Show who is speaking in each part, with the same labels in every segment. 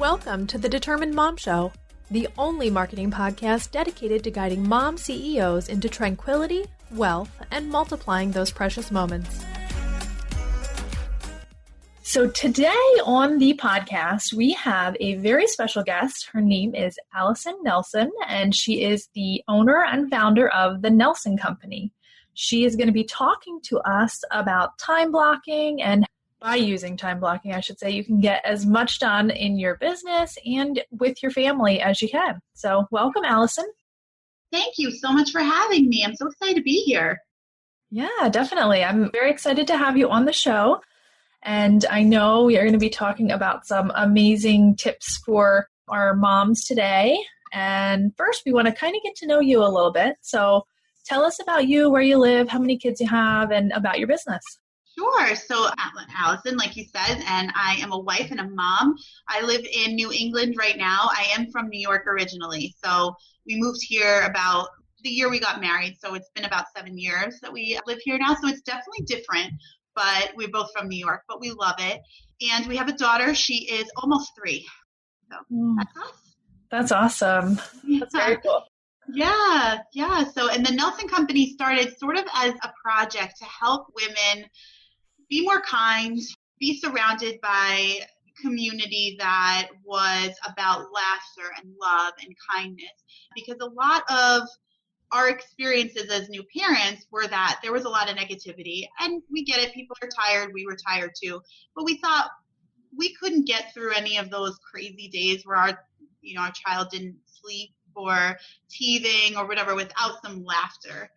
Speaker 1: Welcome to the Determined Mom Show, the only marketing podcast dedicated to guiding mom CEOs into tranquility, wealth, and multiplying those precious moments. So today on the podcast, we have a very special guest. Her name is Allison Nelson, and she is the owner and founder of the Nelson Company. She is going to be talking to us about time blocking, and by using time blocking, I should say, you can get as much done in your business and with your family as you can. So welcome, Allison.
Speaker 2: Thank you so much for having me. I'm so excited to be here.
Speaker 1: Yeah, definitely. I'm very excited to have you on the show. And I know we are going to be talking about some amazing tips for our moms today. And first, we want to kind of get to know you a little bit. So tell us about you, where you live, how many kids you have, and about your business.
Speaker 2: Sure. So Allison, like you said, and I am a wife and a mom. I live in New England right now. I am from New York originally. So we moved here about the year we got married. So it's been about 7 years that we live here now. So it's definitely different, but we're both from New York, but we love it. And we have a daughter. She is almost 3. So that's us.
Speaker 1: That's awesome. That's very cool.
Speaker 2: Yeah. So, and the Nelson Company started sort of as a project to help women be more kind, be surrounded by community that was about laughter and love and kindness. Because a lot of our experiences as new parents were that there was a lot of negativity. And we get it, people are tired, we were tired too. But we thought we couldn't get through any of those crazy days where our child didn't sleep or teething or whatever without some laughter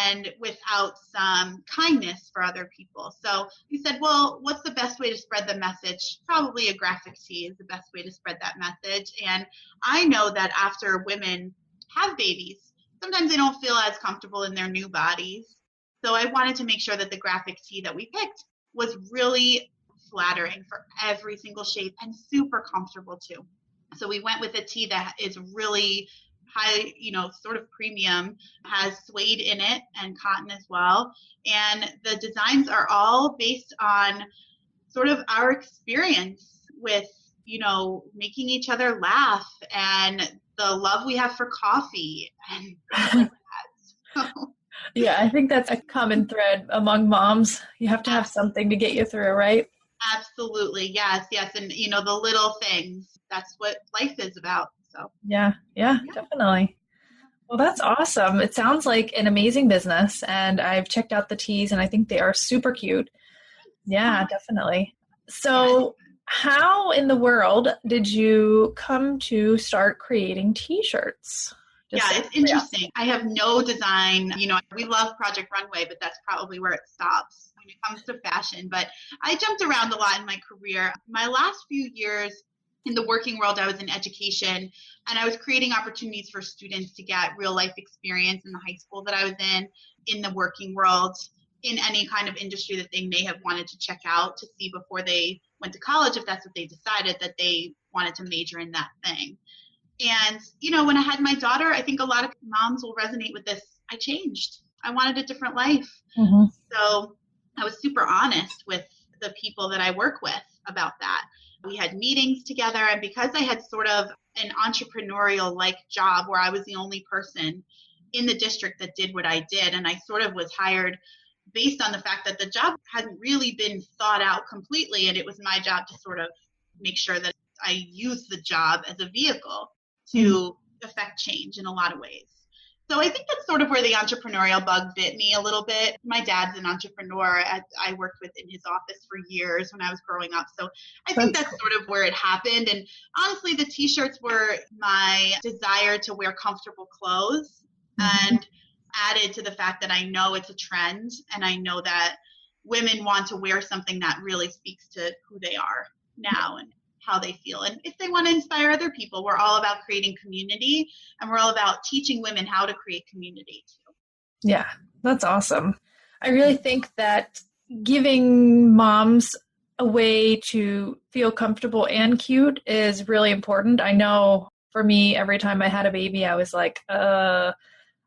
Speaker 2: and without some kindness for other people. So we said, well, what's the best way to spread the message? Probably a graphic tee is the best way to spread that message. And I know that after women have babies, sometimes they don't feel as comfortable in their new bodies. So I wanted to make sure that the graphic tee that we picked was really flattering for every single shape and super comfortable too. So we went with a tee that is really high, sort of premium, has suede in it and cotton as well. And the designs are all based on sort of our experience with, making each other laugh and the love we have for coffee and things like that. So.
Speaker 1: Yeah, I think that's a common thread among moms. You have to have something to get you through, right?
Speaker 2: Absolutely. Yes. And, the little things, that's what life is about. So
Speaker 1: yeah, definitely. Well, that's awesome. It sounds like an amazing business, and I've checked out the tees and I think they are super cute. Yeah, definitely. So how in the world did you come to start creating t-shirts?
Speaker 2: It's interesting. I have no design. We love Project Runway, but that's probably where it stops when it comes to fashion. But I jumped around a lot in my career. My last few years in the working world, I was in education, and I was creating opportunities for students to get real life experience in the high school that I was in the working world, in any kind of industry that they may have wanted to check out to see before they went to college, if that's what they decided that they wanted to major in that thing. And, when I had my daughter, I think a lot of moms will resonate with this. I changed. I wanted a different life. Mm-hmm. So I was super honest with the people that I work with about that. We had meetings together, and because I had sort of an entrepreneurial-like job where I was the only person in the district that did what I did, and I sort of was hired based on the fact that the job hadn't really been thought out completely, and it was my job to sort of make sure that I used the job as a vehicle to affect change in a lot of ways. So I think that's sort of where the entrepreneurial bug bit me a little bit. My dad's an entrepreneur. I worked with in his office for years when I was growing up. So I think that's sort of where it happened. And honestly, the t-shirts were my desire to wear comfortable clothes, and added to the fact that I know it's a trend, and I know that women want to wear something that really speaks to who they are now and how they feel. And if they want to inspire other people, we're all about creating community, and we're all about teaching women how to create community too.
Speaker 1: Yeah, that's awesome. I really think that giving moms a way to feel comfortable and cute is really important. I know for me, every time I had a baby, I was like, I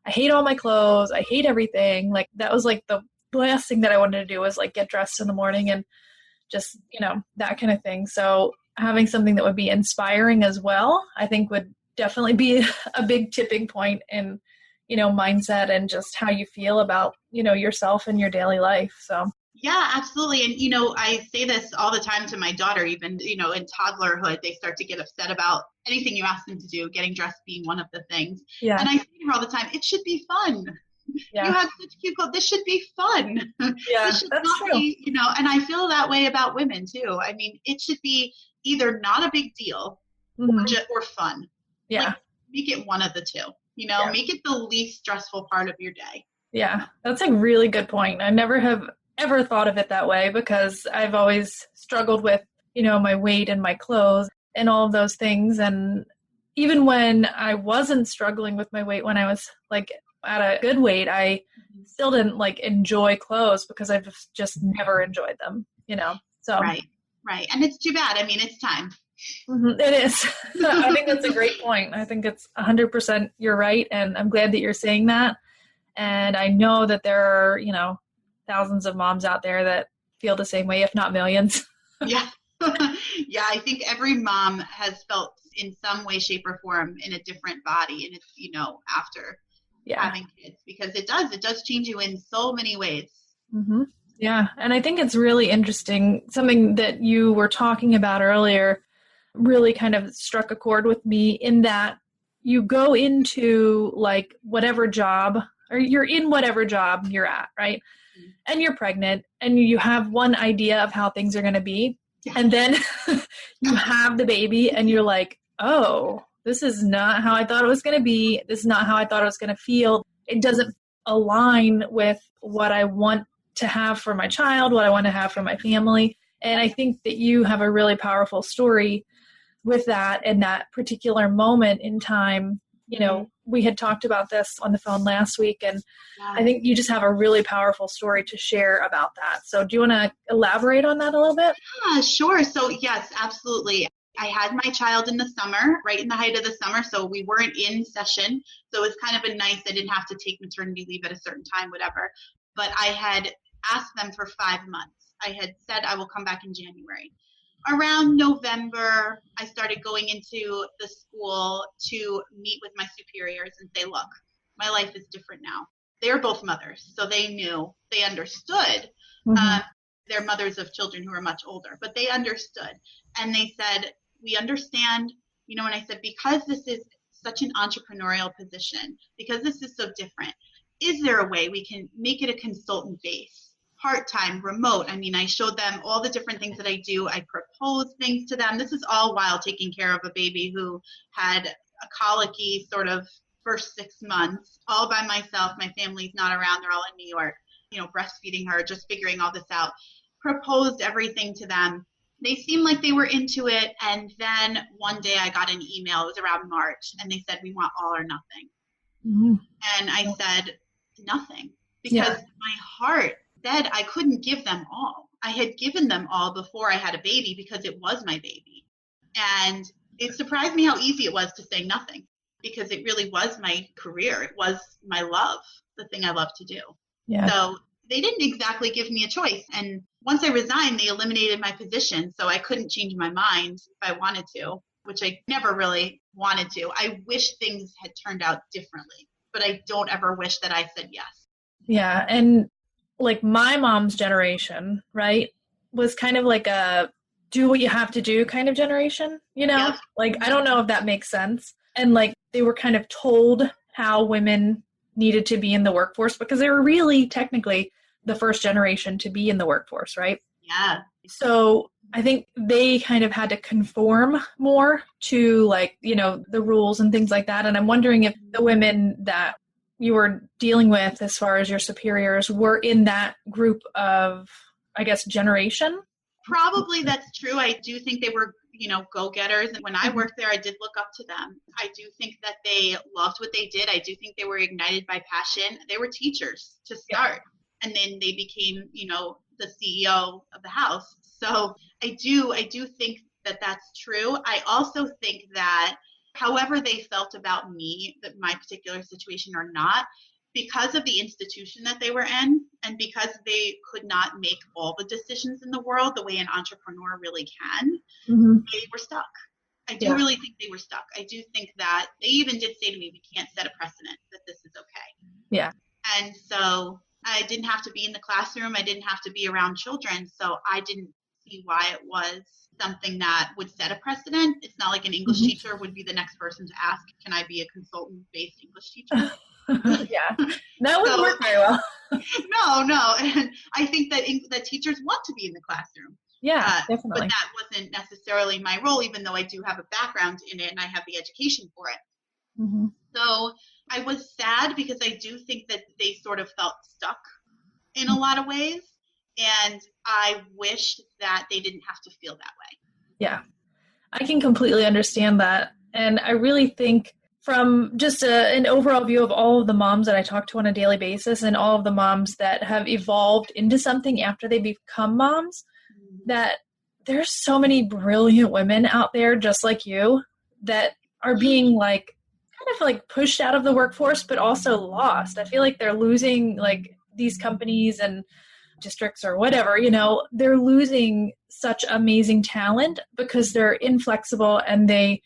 Speaker 1: hate all my clothes. I hate everything. Like that was like the last thing that I wanted to do was like get dressed in the morning and just, that kind of thing. So having something that would be inspiring as well, I think would definitely be a big tipping point in, mindset and just how you feel about, yourself and your daily life. So.
Speaker 2: Yeah, absolutely. And, I say this all the time to my daughter, even, in toddlerhood, they start to get upset about anything you ask them to do, getting dressed being one of the things.
Speaker 1: Yeah.
Speaker 2: And I say to her all the time, it should be fun.
Speaker 1: Yeah.
Speaker 2: You have such cute clothes. This should be fun.
Speaker 1: Yeah,
Speaker 2: This should
Speaker 1: that's
Speaker 2: not
Speaker 1: true.
Speaker 2: be, and I feel that way about women too. I mean, it should be either not a big deal or fun.
Speaker 1: Yeah.
Speaker 2: Like, make it one of the two, make it the least stressful part of your day.
Speaker 1: Yeah, that's a really good point. I never have ever thought of it that way because I've always struggled with, my weight and my clothes and all of those things. And even when I wasn't struggling with my weight, when I was like at a good weight, I still didn't like enjoy clothes because I've just never enjoyed them, so.
Speaker 2: Right. And it's too bad. I mean, it's time.
Speaker 1: It is. I think that's a great point. I think it's 100% you're right. And I'm glad that you're saying that. And I know that there are, thousands of moms out there that feel the same way, if not millions.
Speaker 2: Yeah. Yeah, I think every mom has felt in some way, shape, or form in a different body. And it's, after having kids, because it does change you in so many ways.
Speaker 1: Mm-hmm. Yeah. And I think it's really interesting. Something that you were talking about earlier really kind of struck a chord with me in that you go into like whatever job, or you're in whatever job you're at, right? Mm-hmm. And you're pregnant and you have one idea of how things are going to be. Yeah. And then you have the baby and you're like, oh, this is not how I thought it was going to be. This is not how I thought it was going to feel. It doesn't align with what I want to have for my child, what I want to have for my family. And I think that you have a really powerful story with that in that particular moment in time. We had talked about this on the phone last week, and I think you just have a really powerful story to share about that. So do you want to elaborate on that a little bit?
Speaker 2: Yeah, sure. So yes, absolutely. I had my child in the summer, right in the height of the summer. So we weren't in session. So it was kind of been nice. I didn't have to take maternity leave at a certain time, whatever. But I had asked them for 5 months. I had said I will come back in January. Around November, I started going into the school to meet with my superiors and say, look, my life is different now. They're both mothers, so they knew, they understood. Mm-hmm. They're mothers of children who are much older, but they understood. And they said, we understand, and I said, because this is such an entrepreneurial position, because this is so different, is there a way we can make it a consultant base? Part-time, remote. I mean, I showed them all the different things that I do. I proposed things to them. This is all while taking care of a baby who had a colicky sort of first 6 months, all by myself. My family's not around. They're all in New York, breastfeeding her, just figuring all this out. Proposed everything to them. They seemed like they were into it. And then one day I got an email. It was around March. And they said, we want all or nothing. Mm-hmm. And I said, nothing. Because my heart said I couldn't give them all. I had given them all before I had a baby because it was my baby. And it surprised me how easy it was to say nothing, because it really was my career. It was my love, the thing I love to do. Yeah. So they didn't exactly give me a choice. And once I resigned, they eliminated my position. So I couldn't change my mind if I wanted to, which I never really wanted to. I wish things had turned out differently, but I don't ever wish that I said yes.
Speaker 1: Yeah. And like my mom's generation, right, was kind of like a do what you have to do kind of generation, Yep. Like, I don't know if that makes sense. And like they were kind of told how women needed to be in the workforce because they were really technically the first generation to be in the workforce, right?
Speaker 2: Yeah.
Speaker 1: So I think they kind of had to conform more to like, the rules and things like that. And I'm wondering if the women that you were dealing with as far as your superiors were in that group of, I guess, generation?
Speaker 2: Probably that's true. I do think they were, go-getters. And when I worked there, I did look up to them. I do think that they loved what they did. I do think they were ignited by passion. They were teachers to start. Yeah. And then they became, the CEO of the house. So I do think that that's true. I also think that however they felt about me, that my particular situation or not, because of the institution that they were in, and because they could not make all the decisions in the world the way an entrepreneur really can, they were stuck. I do really think they were stuck. I do think that they even did say to me, we can't set a precedent that this is okay.
Speaker 1: Yeah.
Speaker 2: And so I didn't have to be in the classroom. I didn't have to be around children. So I didn't see why it was something that would set a precedent. It's not like an English teacher would be the next person to ask, can I be a consultant-based English teacher?
Speaker 1: Yeah, that wouldn't work very well.
Speaker 2: No. And I think that teachers want to be in the classroom.
Speaker 1: Yeah, definitely.
Speaker 2: But that wasn't necessarily my role, even though I do have a background in it and I have the education for it. So I was sad because I do think that they sort of felt stuck in a lot of ways. And I wished that they didn't have to feel that way.
Speaker 1: Yeah, I can completely understand that. And I really think from just an overall view of all of the moms that I talk to on a daily basis and all of the moms that have evolved into something after they become moms, that there's so many brilliant women out there just like you that are being pushed out of the workforce, but also lost. I feel like they're losing these companies and districts or whatever, they're losing such amazing talent because they're inflexible and they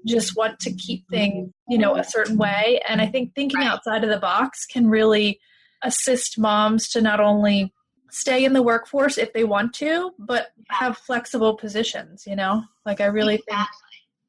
Speaker 1: just want to keep things, a certain way. And I think thinking outside of the box can really assist moms to not only stay in the workforce if they want to, but have flexible positions, I really think,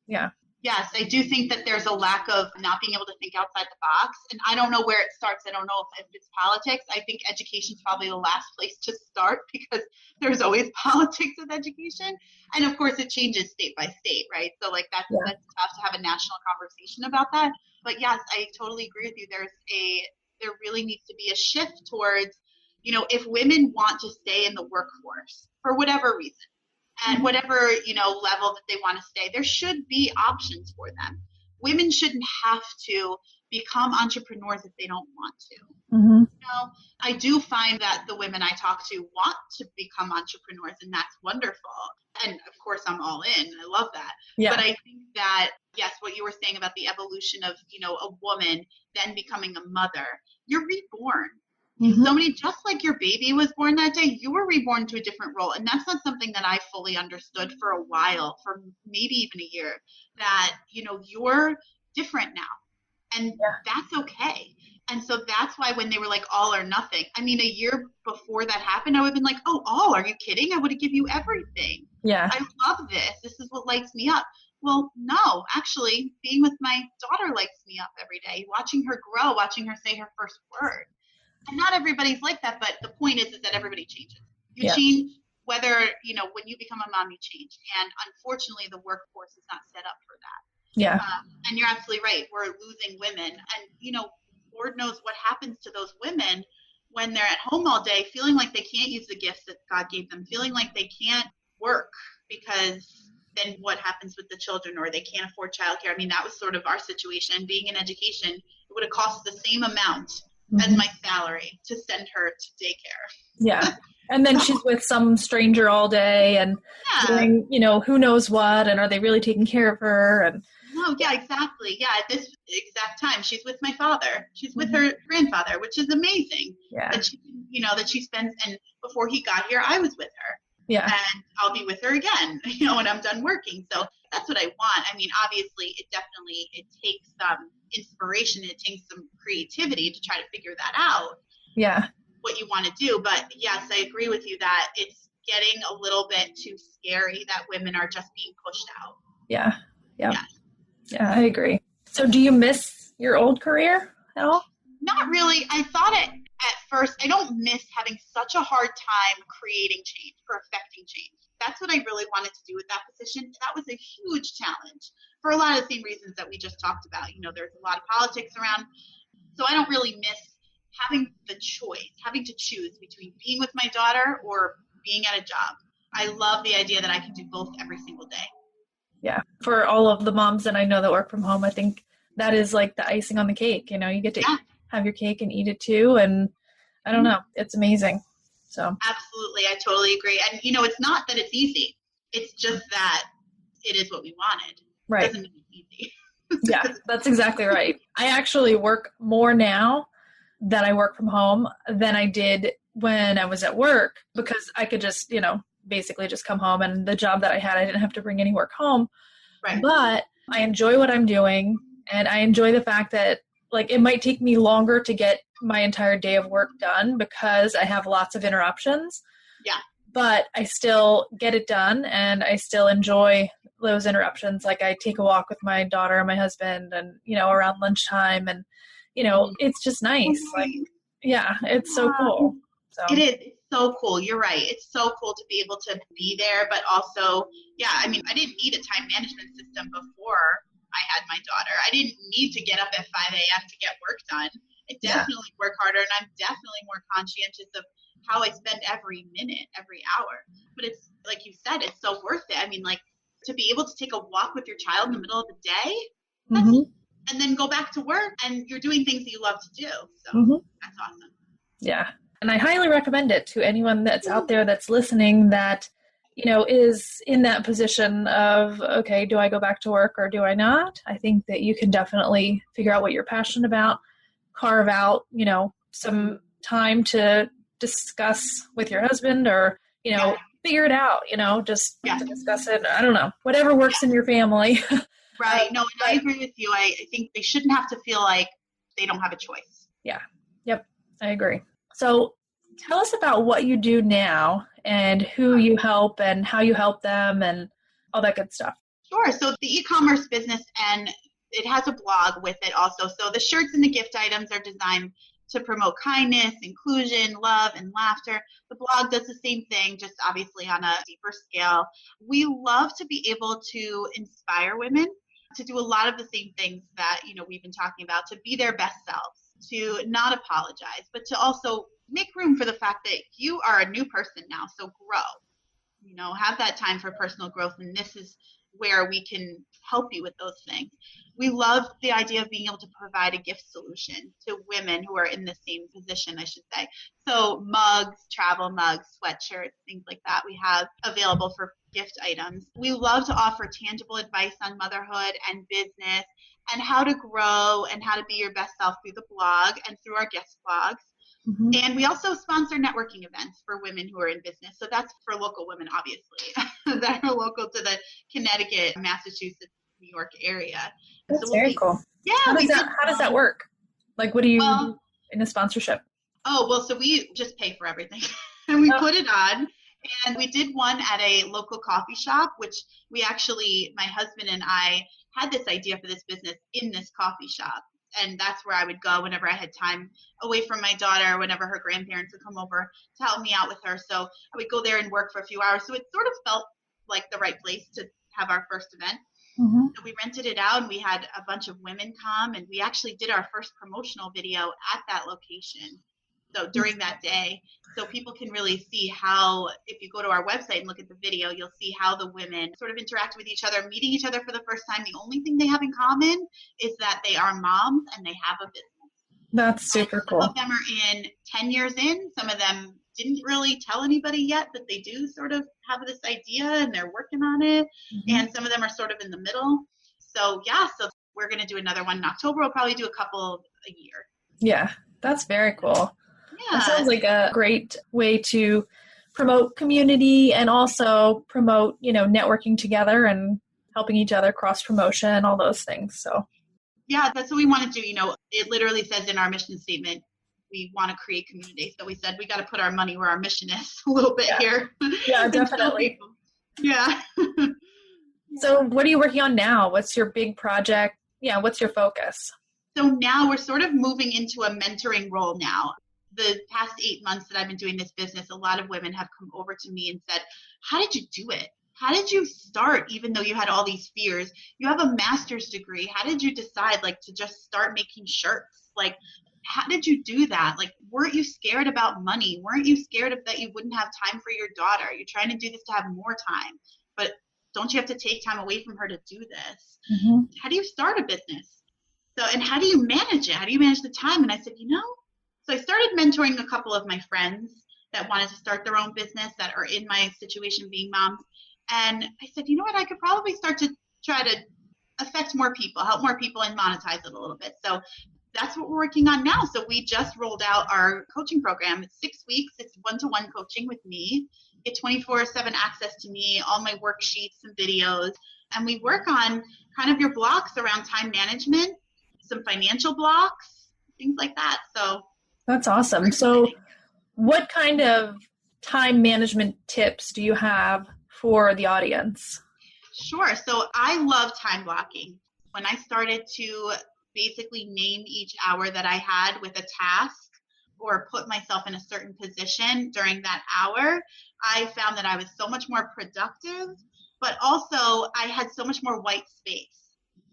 Speaker 1: yeah.
Speaker 2: Yes, I do think that there's a lack of not being able to think outside the box. And I don't know where it starts. I don't know if it's politics. I think education is probably the last place to start because there's always politics with education. And of course, it changes state by state, right? So that's tough to have a national conversation about that. But yes, I totally agree with you. There really needs to be a shift towards, if women want to stay in the workforce for whatever reason, and whatever, level that they want to stay, there should be options for them. Women shouldn't have to become entrepreneurs if they don't want to. I do find that the women I talk to want to become entrepreneurs, and that's wonderful. And of course, I'm all in. I love that. Yeah. But I think that, yes, what you were saying about the evolution of, a woman then becoming a mother, you're reborn. So many, just like your baby was born that day, you were reborn to a different role. And that's not something that I fully understood for a while, for maybe even a year, that, you're different now. And that's okay. And so that's why when they were like all or nothing, I mean, a year before that happened, I would have been like, oh, all, are you kidding? I would have given you everything. Yeah. I love this. This is what lights me up. Well, no, actually, being with my daughter lights me up every day, watching her grow, watching her say her first word. And not everybody's like that, but the point is that everybody changes. You change whether, when you become a mom, you change. And unfortunately, the workforce is not set up for that. Yeah. And you're absolutely right. We're losing women. And, Lord knows what happens to those women when they're at home all day, feeling like they can't use the gifts that God gave them, feeling like they can't work because then what happens with the children, or they can't afford childcare. I mean, that was sort of our situation. Being in education, it would have cost the same amount as my salary to send her to daycare. Yeah.
Speaker 1: And then she's with some stranger all day and doing, who knows what, and are they really taking care of her? And
Speaker 2: no, yeah, exactly. Yeah, at this exact time, she's with my father. She's with her grandfather, which is amazing. Yeah. That she, that she spends, and before he got here, I was with her. Yeah. And I'll be with her again, when I'm done working. So that's what I want. I mean, obviously, it takes some inspiration. It takes some creativity to try to figure that out. Yeah. What you want to do. But yes, I agree with you that it's getting a little bit too scary that women are just being pushed out.
Speaker 1: Yeah. Yeah. Yes. Yeah, I agree. So do you miss your old career at all?
Speaker 2: Not really. I thought it at first. I don't miss having such a hard time creating change or affecting change. That's what I really wanted to do with that position. That was a huge challenge for a lot of the same reasons that we just talked about. There's a lot of politics around. So I don't really miss having the choice, having to choose between being with my daughter or being at a job. I love the idea that I can do both every single day.
Speaker 1: Yeah. For all of the moms that I know that work from home, I think that is like the icing on the cake. You get to have your cake and eat it too. And I don't know, it's amazing. So
Speaker 2: absolutely. I totally agree. And it's not that it's easy. It's just that it is what we wanted. Right. It doesn't mean it's easy.
Speaker 1: Yeah, that's exactly right. I actually work more now that I work from home than I did when I was at work, because I could just, basically just come home, and the job that I had, I didn't have to bring any work home.
Speaker 2: Right.
Speaker 1: But I enjoy what I'm doing, and I enjoy the fact that like it might take me longer to get my entire day of work done because I have lots of interruptions.
Speaker 2: Yeah.
Speaker 1: But I still get it done, and I still enjoy those interruptions. Like I take a walk with my daughter and my husband, and around lunchtime, and it's just nice. Like, yeah, it's so cool. So
Speaker 2: it is. It's so cool. You're right. It's so cool to be able to be there, but also, yeah, I mean, I didn't need a time management system before I had my daughter. I didn't need to get up at 5 a.m. to get work done. I definitely work harder, and I'm definitely more conscientious of how I spend every minute, every hour. But it's like you said, it's so worth it. I mean, like to be able to take a walk with your child in the middle of the day, and then go back to work, and you're doing things that you love to do. So that's awesome.
Speaker 1: Yeah. And I highly recommend it to anyone that's out there that's listening that, is in that position of, okay, do I go back to work or do I not? I think that you can definitely figure out what you're passionate about, carve out, some time to discuss with your husband or, figure it out, just to discuss it. I don't know, whatever works in your family.
Speaker 2: Right. No, and I agree with you. I think they shouldn't have to feel like they don't have a choice.
Speaker 1: Yeah. Yep. I agree. So tell us about what you do now and who you help and how you help them and all that good stuff.
Speaker 2: Sure. So the e-commerce business, and it has a blog with it also. So the shirts and the gift items are designed to promote kindness, inclusion, love, and laughter. The blog does the same thing, just obviously on a deeper scale. We love to be able to inspire women to do a lot of the same things that, we've been talking about, to be their best selves, to not apologize, but to also make room for the fact that you are a new person now. So grow, have that time for personal growth. And this is where we can help you with those things. We love the idea of being able to provide a gift solution to women who are in the same position, I should say. So mugs, travel mugs, sweatshirts, things like that we have available for gift items. We love to offer tangible advice on motherhood and business and how to grow and how to be your best self through the blog and through our guest blogs. And we also sponsor networking events for women who are in business. So that's for local women, obviously, that are local to the Connecticut, Massachusetts, New York area.
Speaker 1: That's so very cool.
Speaker 2: Yeah.
Speaker 1: How does that work? Like, what do you do in a sponsorship?
Speaker 2: Oh, well, so we just pay for everything. And we put it on. And we did one at a local coffee shop, which we actually, my husband and I had this idea for this business in this coffee shop. And that's where I would go whenever I had time away from my daughter, whenever her grandparents would come over to help me out with her. So I would go there and work for a few hours. So it sort of felt like the right place to have our first event. So we rented it out, and we had a bunch of women come, and we actually did our first promotional video at that location. So during that day, so people can really see how, if you go to our website and look at the video, you'll see how the women sort of interact with each other, meeting each other for the first time. The only thing they have in common is that they are moms and they have a business.
Speaker 1: That's super cool.
Speaker 2: Some of them are in 10 years in. Some of them didn't really tell anybody yet that they do sort of have this idea and they're working on it. And some of them are sort of in the middle. So so we're going to do another one in October. We'll probably do a couple a year.
Speaker 1: Yeah, that's very cool. That sounds like a great way to promote community and also promote, networking together and helping each other, cross promotion, all those things. So,
Speaker 2: yeah, that's what we want to do. It literally says in our mission statement, we want to create community. So we said we got to put our money where our mission is a little bit here.
Speaker 1: Yeah, definitely.
Speaker 2: Yeah.
Speaker 1: So what are you working on now? What's your big project? Yeah, what's your focus?
Speaker 2: So now we're sort of moving into a mentoring role now. The past 8 months that I've been doing this business, a lot of women have come over to me and said, how did you do it? How did you start, even though you had all these fears? You have a master's degree. How did you decide to just start making shirts? How did you do that? Weren't you scared about money? Weren't you scared that you wouldn't have time for your daughter? You're trying to do this to have more time, but don't you have to take time away from her to do this? How do you start a business? And how do you manage it? How do you manage the time? And I said, so I started mentoring a couple of my friends that wanted to start their own business that are in my situation being moms. And I said, you know what, I could probably start to try to affect more people, help more people and monetize it a little bit. So that's what we're working on now. So we just rolled out our coaching program. It's 6 weeks. It's one-to-one coaching with me. Get 24/7 access to me, all my worksheets and videos. And we work on kind of your blocks around time management, some financial blocks, things like that. So
Speaker 1: that's awesome. So what kind of time management tips do you have for the audience?
Speaker 2: Sure. So I love time blocking. When I started to basically name each hour that I had with a task or put myself in a certain position during that hour, I found that I was so much more productive, but also I had so much more white space.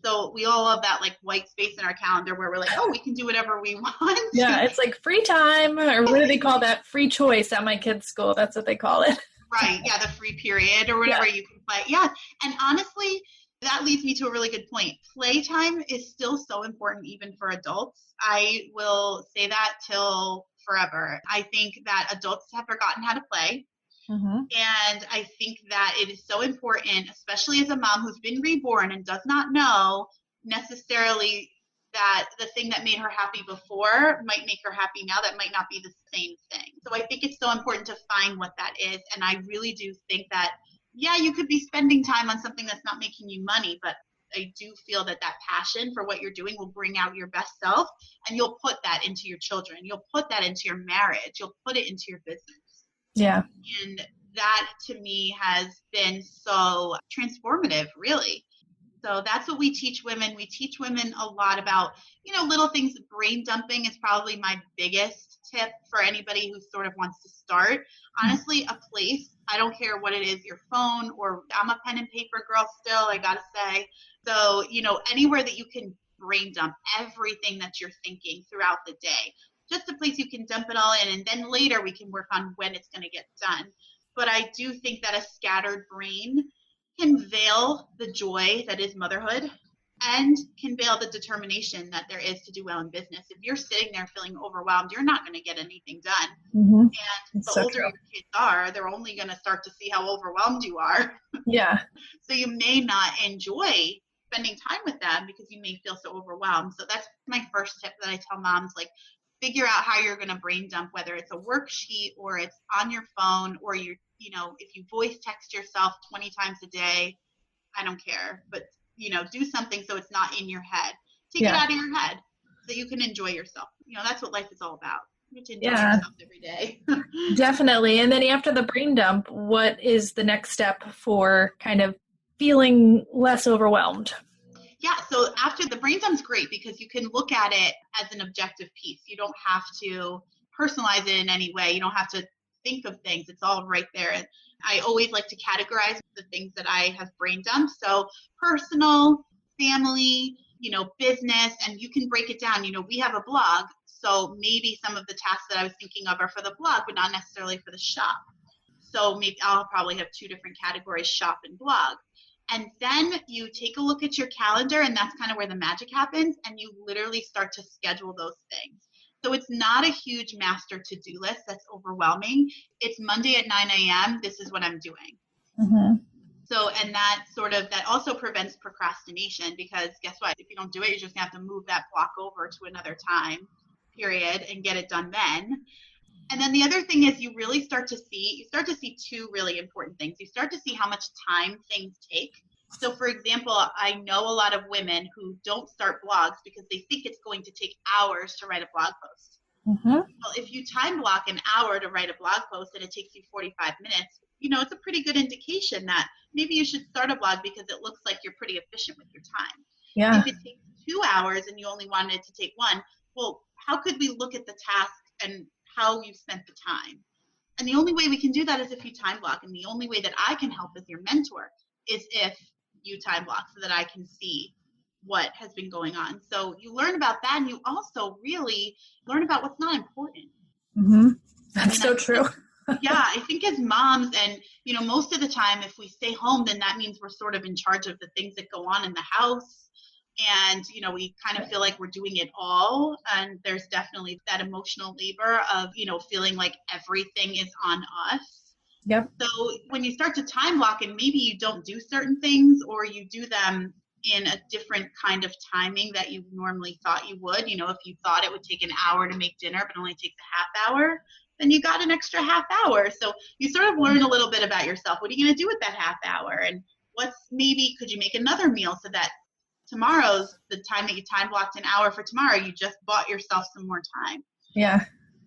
Speaker 2: So we all love that like white space in our calendar where we're like, oh, we can do whatever we want.
Speaker 1: Yeah, it's like free time, or what do they call that? Free choice at my kids' school. That's what they call it.
Speaker 2: Right. Yeah, the free period or whatever you can play. Yeah. And honestly, that leads me to a really good point. Playtime is still so important even for adults. I will say that till forever. I think that adults have forgotten how to play.
Speaker 1: Mm-hmm.
Speaker 2: And I think that it is so important, especially as a mom who's been reborn and does not know necessarily that the thing that made her happy before might make her happy now. That might not be the same thing. So I think it's so important to find what that is. And I really do think that, yeah, you could be spending time on something that's not making you money, but I do feel that that passion for what you're doing will bring out your best self, and you'll put that into your children. You'll put that into your marriage. You'll put it into your business.
Speaker 1: Yeah.
Speaker 2: And that to me has been so transformative, really. So that's what we teach women. We teach women a lot about, little things. Brain dumping is probably my biggest tip for anybody who sort of wants to start. Honestly, a place, I don't care what it is, your phone, or I'm a pen and paper girl still, I gotta say. So, anywhere that you can brain dump everything that you're thinking throughout the day. Just a place you can dump it all in, and then later we can work on when it's going to get done. But I do think that a scattered brain can veil the joy that is motherhood and can veil the determination that there is to do well in business. If you're sitting there feeling overwhelmed, you're not going to get anything done.
Speaker 1: Mm-hmm.
Speaker 2: And the older your kids are, they're only going to start to see how overwhelmed you are.
Speaker 1: Yeah.
Speaker 2: So you may not enjoy spending time with them because you may feel so overwhelmed. So that's my first tip that I tell moms, like, figure out how you're going to brain dump, whether it's a worksheet or it's on your phone, or if you voice text yourself 20 times a day, I don't care, but do something so it's not in your head. Take it out of your head so you can enjoy yourself. That's what life is all about. You have to enjoy yourself every day.
Speaker 1: Definitely. And then after the brain dump, what is the next step for kind of feeling less overwhelmed?
Speaker 2: Yeah, so after the brain dump's great because you can look at it as an objective piece. You don't have to personalize it in any way. You don't have to think of things. It's all right there. And I always like to categorize the things that I have brain dumped. So personal, family, business, and you can break it down. We have a blog, so maybe some of the tasks that I was thinking of are for the blog, but not necessarily for the shop. So maybe I'll probably have two different categories, shop and blog. And then you take a look at your calendar, and that's kind of where the magic happens, and you literally start to schedule those things. So it's not a huge master to-do list that's overwhelming. It's Monday at 9 a.m. This is what I'm doing.
Speaker 1: Mm-hmm.
Speaker 2: So, and that also prevents procrastination, because guess what? If you don't do it, you're just going to have to move that block over to another time period and get it done then. And then the other thing is you start to see two really important things. You start to see how much time things take. So for example, I know a lot of women who don't start blogs because they think it's going to take hours to write a blog post.
Speaker 1: Mm-hmm.
Speaker 2: Well, if you time block an hour to write a blog post and it takes you 45 minutes, it's a pretty good indication that maybe you should start a blog because it looks like you're pretty efficient with your time.
Speaker 1: Yeah.
Speaker 2: If it takes 2 hours and you only wanted it to take 1, well, how could we look at the task and how you spent the time? And the only way we can do that is if you time block. And the only way that I can help as your mentor is if you time block, so that I can see what has been going on. So you learn about that, and you also really learn about what's not important.
Speaker 1: Mm-hmm. That's so true.
Speaker 2: Yeah, I think as moms, and most of the time if we stay home, then that means we're sort of in charge of the things that go on in the house. And, we kind of feel like we're doing it all. And there's definitely that emotional labor of, feeling like everything is on us.
Speaker 1: Yep.
Speaker 2: So when you start to time block and maybe you don't do certain things, or you do them in a different kind of timing that you normally thought you would. If you thought it would take an hour to make dinner, but only takes a half hour, then you got an extra half hour. So you sort of learn a little bit about yourself. What are you going to do with that half hour? And could you make another meal so that tomorrow's the time that you time blocked an hour for tomorrow, you just bought yourself some more time.
Speaker 1: Yeah.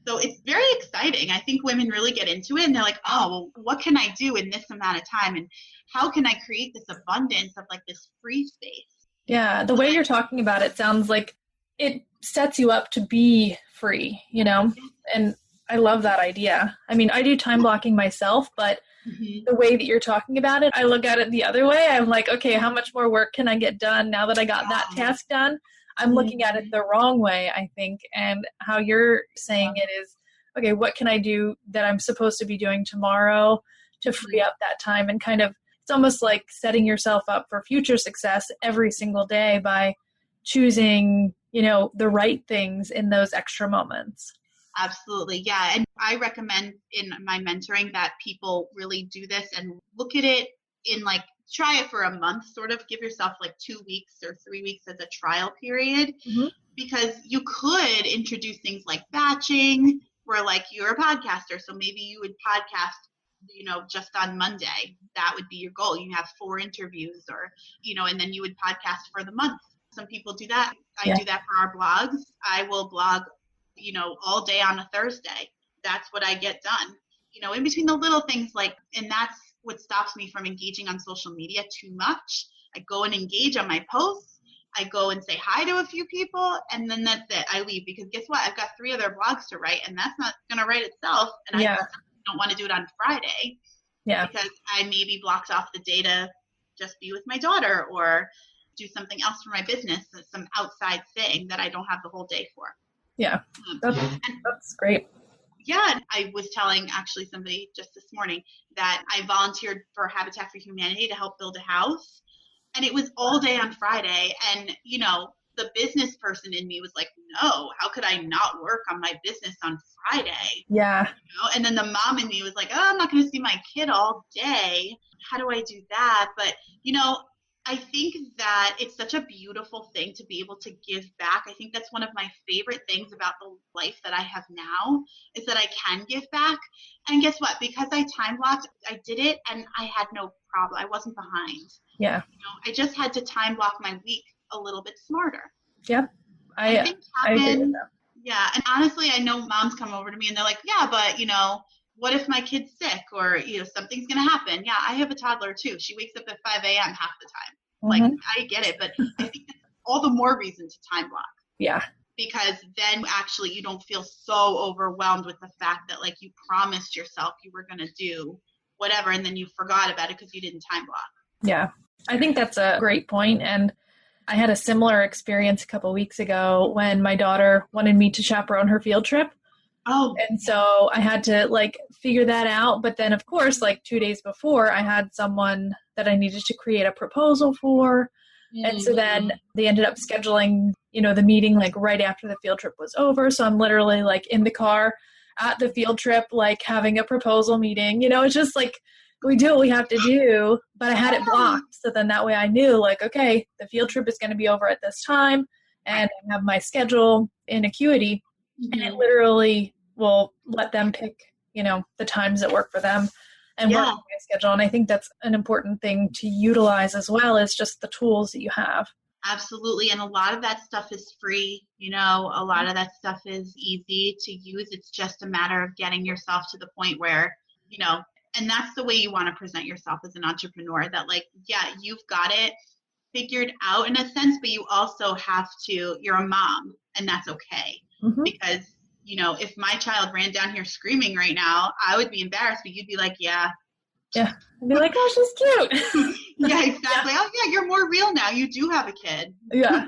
Speaker 2: So it's very exciting. I think women really get into it and they're like, oh, well, what can I do in this amount of time? And how can I create this abundance of like this free space?
Speaker 1: Yeah. The way you're talking about it sounds like it sets you up to be free, and I love that idea. I mean, I do time blocking myself, but the way that you're talking about it, I look at it the other way. I'm like, okay, how much more work can I get done now that I got that task done? I'm looking at it the wrong way, I think. And how you're saying it is, okay, what can I do that I'm supposed to be doing tomorrow to free up that time? And kind of, it's almost like setting yourself up for future success every single day by choosing, the right things in those extra moments.
Speaker 2: Absolutely. Yeah. And I recommend in my mentoring that people really do this and look at it in try it for a month, sort of give yourself 2 weeks or 3 weeks as a trial period, because you could introduce things like batching where you're a podcaster. So maybe you would podcast, just on Monday. That would be your goal. You have 4 interviews or, and then you would podcast for the month. Some people do that. I do that for our blogs. I will blog all day on a Thursday. That's what I get done. In between the little things and that's what stops me from engaging on social media too much. I go and engage on my posts. I go and say hi to a few people, and then that's it. I leave because guess what? I've got 3 other blogs to write, and that's not going to write itself. And I don't want to do it on Friday because I maybe blocked off the day to just be with my daughter or do something else for my business, some outside thing that I don't have the whole day for.
Speaker 1: Yeah, that's great.
Speaker 2: Yeah, I was telling actually somebody just this morning that I volunteered for Habitat for Humanity to help build a house. And it was all day on Friday. And, the business person in me was like, no, how could I not work on my business on Friday?
Speaker 1: Yeah.
Speaker 2: And then the mom in me was like, oh, I'm not going to see my kid all day. How do I do that? But, I think that it's such a beautiful thing to be able to give back. I think that's one of my favorite things about the life that I have now is that I can give back. And guess what? Because I time blocked, I did it and I had no problem. I wasn't behind.
Speaker 1: Yeah.
Speaker 2: I just had to time block my week a little bit smarter.
Speaker 1: Yep. I agree with that.
Speaker 2: Yeah. And honestly, I know moms come over to me and they're like, yeah, but what if my kid's sick or, something's going to happen? Yeah, I have a toddler too. She wakes up at 5 a.m. half the time. I get it, but I think that's all the more reason to time block.
Speaker 1: Yeah.
Speaker 2: Because then actually you don't feel so overwhelmed with the fact that you promised yourself you were going to do whatever and then you forgot about it because you didn't time block.
Speaker 1: Yeah. I think that's a great point. And I had a similar experience a couple weeks ago when my daughter wanted me to chaperone her field trip.
Speaker 2: Oh.
Speaker 1: And so I had to figure that out. But then of course, 2 days before I had someone that I needed to create a proposal for. Mm-hmm. And so then they ended up scheduling, the meeting right after the field trip was over. So I'm literally in the car at the field trip, having a proposal meeting, it's just we do what we have to do, but I had it blocked. So then that way I knew okay, the field trip is going to be over at this time and I have my schedule in Acuity. And it literally will let them pick, the times that work for them and work on my schedule. And I think that's an important thing to utilize as well as just the tools that you have.
Speaker 2: Absolutely. And a lot of that stuff is free. A lot of that stuff is easy to use. It's just a matter of getting yourself to the point where, and that's the way you want to present yourself as an entrepreneur that you've got it figured out in a sense, but you also have to, you're a mom and that's okay. Mm-hmm. Because, if my child ran down here screaming right now, I would be embarrassed, but you'd be like, yeah.
Speaker 1: Yeah. I'd be like, oh, she's cute.
Speaker 2: Yeah, exactly. Yeah. Oh, yeah, you're more real now. You do have a kid.
Speaker 1: Yeah.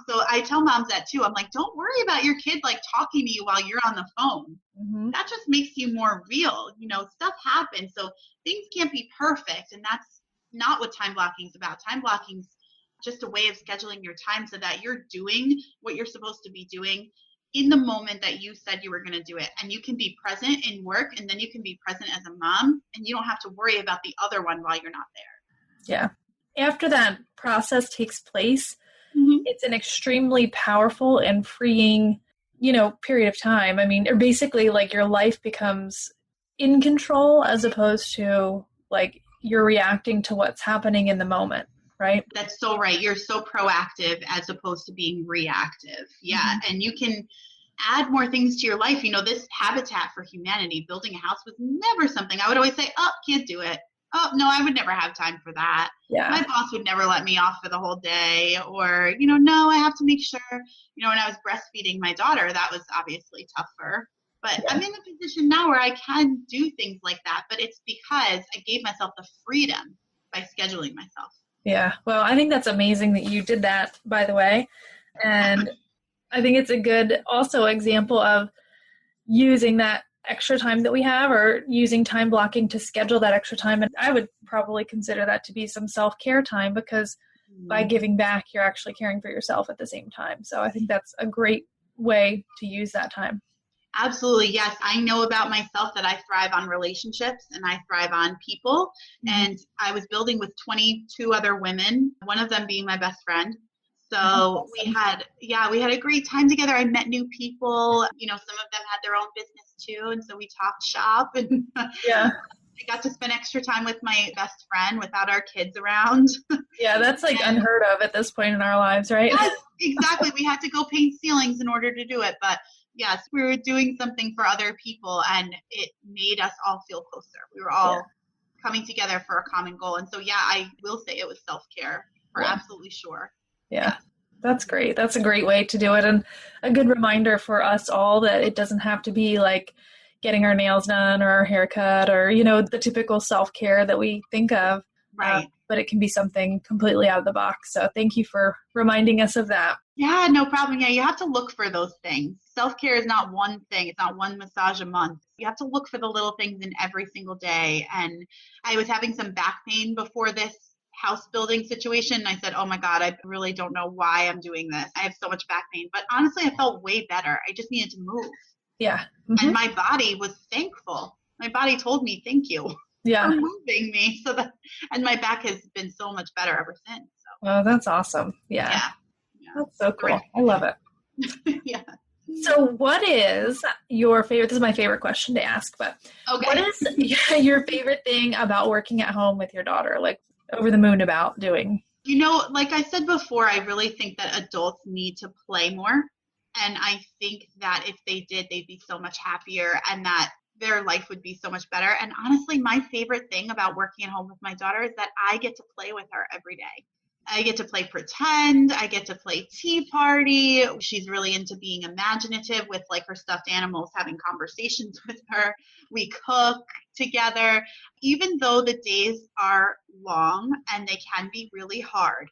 Speaker 2: So I tell moms that too. I'm like, don't worry about your kid talking to you while you're on the phone. Mm-hmm. That just makes you more real. Stuff happens. So things can't be perfect. And that's not what time blocking is about. Time blocking is just a way of scheduling your time so that you're doing what you're supposed to be doing in the moment that you said you were going to do it. And you can be present in work and then you can be present as a mom and you don't have to worry about the other one while you're not there.
Speaker 1: Yeah. after that process takes place,
Speaker 2: Mhm.
Speaker 1: it's an extremely powerful and freeing, period of time. I mean, or basically like your life becomes in control as opposed to like you're reacting to what's happening in the moment, right?
Speaker 2: That's so right. You're so proactive as opposed to being reactive. Yeah.
Speaker 1: Mhm.
Speaker 2: And you can add more things to your life. This Habitat for Humanity, building a house was never something I would always say, oh, can't do it. Oh, no, I would never have time for that.
Speaker 1: Yeah.
Speaker 2: My boss would never let me off for the whole day. Or, no, I have to make sure, when I was breastfeeding my daughter, that was obviously tougher. But
Speaker 1: Yeah.
Speaker 2: I'm in a position now where I can do things like that. But it's because I gave myself the freedom by scheduling myself.
Speaker 1: Yeah. Well, I think that's amazing that you did that, by the way. And I think it's a good also example of using that extra time that we have or using time blocking to schedule that extra time. And I would probably consider that to be some self-care time because by giving back, you're actually caring for yourself at the same time. So I think that's a great way to use that time.
Speaker 2: Absolutely. Yes. I know about myself that I thrive on relationships and I thrive on people.
Speaker 1: Mm-hmm.
Speaker 2: And I was building with 22 other women, one of them being my best friend. So we had a great time together. I met new people. Some of them had their own business too. And so we talked shop and
Speaker 1: Yeah.
Speaker 2: I got to spend extra time with my best friend without our kids around.
Speaker 1: Yeah, that's like unheard of at this point in our lives, right?
Speaker 2: Yes, exactly. We had to go paint ceilings in order to do it. But yes, we were doing something for other people and it made us all feel closer. We were all coming together for a common goal. And so, I will say it was self-care for absolutely sure.
Speaker 1: Yeah, that's great. That's a great way to do it. And a good reminder for us all that it doesn't have to be like getting our nails done or our haircut or, the typical self-care that we think of.
Speaker 2: Right.
Speaker 1: But it can be something completely out of the box. So thank you for reminding us of that.
Speaker 2: Yeah, no problem. Yeah, you have to look for those things. Self-care is not one thing. It's not one massage a month. You have to look for the little things in every single day. And I was having some back pain before this house building situation. And I said, oh my God, I really don't know why I'm doing this. I have so much back pain. But honestly, I felt way better. I just needed to move.
Speaker 1: Yeah.
Speaker 2: Mm-hmm. And my body was thankful. My body told me, thank you. For moving me. And my back has been so much better ever since. So.
Speaker 1: Oh, that's awesome. Yeah. That's so cool. I love it.
Speaker 2: Yeah.
Speaker 1: So what is your favorite, this is my favorite question to ask, but what is your favorite thing about working at home with your daughter, like over the moon about doing?
Speaker 2: Like I said before, I really think that adults need to play more. And I think that if they did, they'd be so much happier and that their life would be so much better. And honestly, my favorite thing about working at home with my daughter is that I get to play with her every day. I get to play pretend. I get to play tea party. She's really into being imaginative with like her stuffed animals, having conversations with her. We cook together. Even though the days are long and they can be really hard,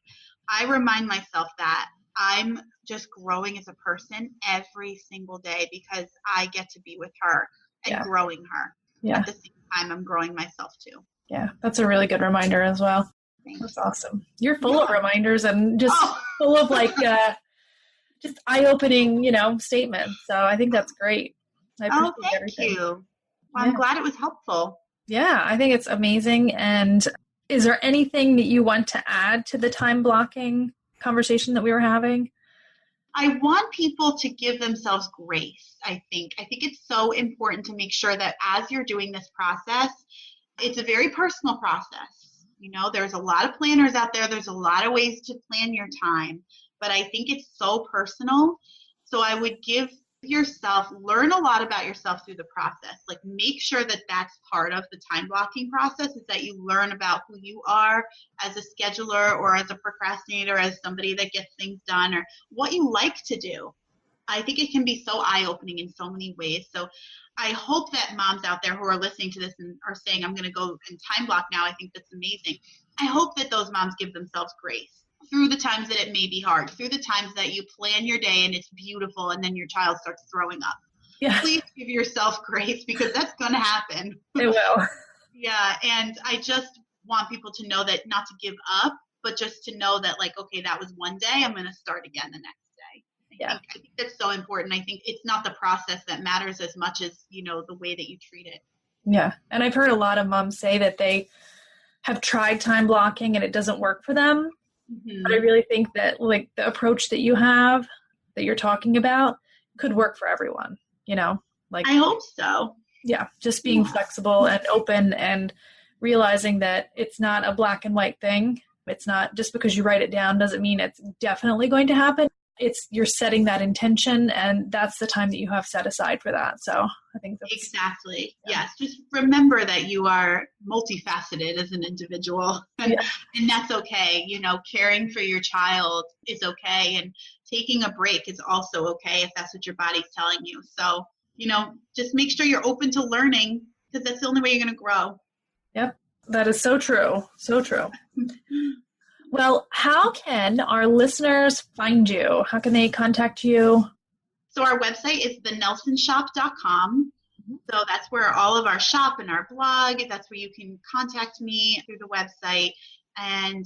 Speaker 2: I remind myself that I'm just growing as a person every single day because I get to be with her and growing her. At the same time, I'm growing myself too.
Speaker 1: Yeah, that's a really good reminder as well. That's awesome. You're full of reminders and just full of like just eye-opening, statements. So I think that's great. I appreciate everything.
Speaker 2: You. Well, I'm glad it was helpful.
Speaker 1: Yeah, I think it's amazing. And is there anything that you want to add to the time blocking conversation that we were having?
Speaker 2: I want people to give themselves grace, I think. I think it's so important to make sure that as you're doing this process, it's a very personal process. There's a lot of planners out there. There's a lot of ways to plan your time, but I think it's so personal. So I would learn a lot about yourself through the process. Like make sure that that's part of the time blocking process is that you learn about who you are as a scheduler or as a procrastinator, as somebody that gets things done or what you like to do. I think it can be so eye-opening in so many ways. So I hope that moms out there who are listening to this and are saying, I'm going to go and time block now. I think that's amazing. I hope that those moms give themselves grace through the times that it may be hard, through the times that you plan your day and it's beautiful and then your child starts throwing up. Yeah. Please give yourself grace because that's going to happen.
Speaker 1: It will.
Speaker 2: Yeah. And I just want people to know that not to give up, but just to know that like, okay, that was one day. I'm going to start again the next day. I think that's so important. I think it's not the process that matters as much as, the way that you treat it.
Speaker 1: Yeah. And I've heard a lot of moms say that they have tried time blocking and it doesn't work for them.
Speaker 2: Mm-hmm.
Speaker 1: But I really think that like the approach that you have, that you're talking about, could work for everyone, like
Speaker 2: I hope so.
Speaker 1: Yeah, just being flexible and open and realizing that it's not a black and white thing. It's not just because you write it down doesn't mean it's definitely going to happen. You're setting that intention, and that's the time that you have set aside for that. So I think that's
Speaker 2: exactly. Yeah. Yes. Just remember that you are multifaceted as an individual, and that's okay. Caring for your child is okay, and taking a break is also okay if that's what your body's telling you. So, just make sure you're open to learning, because that's the only way you're going to grow.
Speaker 1: Yep. That is so true. So true. Well, how can our listeners find you? How can they contact you?
Speaker 2: So our website is thenelsonshop.com. So that's where all of our shop and our blog, that's where you can contact me through the website. And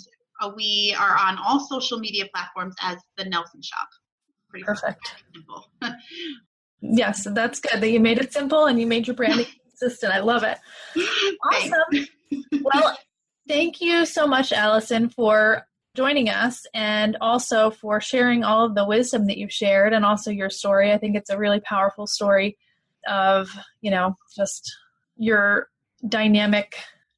Speaker 2: we are on all social media platforms as The Nelson Shop. Pretty
Speaker 1: perfect.
Speaker 2: Simple.
Speaker 1: Yes, that's good that you made it simple and you made your branding consistent. I love it. Awesome. Well, thank you so much, Allison, for joining us and also for sharing all of the wisdom that you've shared and also your story. I think it's a really powerful story of, just your dynamic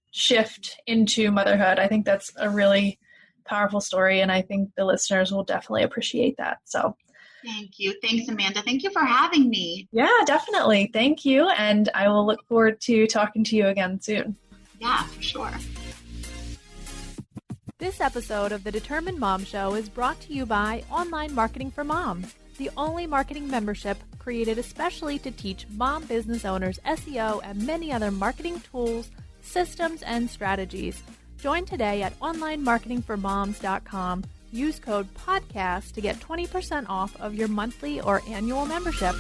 Speaker 1: shift into motherhood. I think that's a really powerful story, and I think the listeners will definitely appreciate that. So
Speaker 2: thank you. Thanks, Amanda. Thank you for having me.
Speaker 1: Yeah, definitely. Thank you. And I will look forward to talking to you again soon.
Speaker 2: Yeah, for sure.
Speaker 3: This episode of the Determined Mom Show is brought to you by Online Marketing for Moms, the only marketing membership created especially to teach mom business owners SEO and many other marketing tools, systems, and strategies. Join today at onlinemarketingformoms.com. Use code PODCAST to get 20% off of your monthly or annual membership.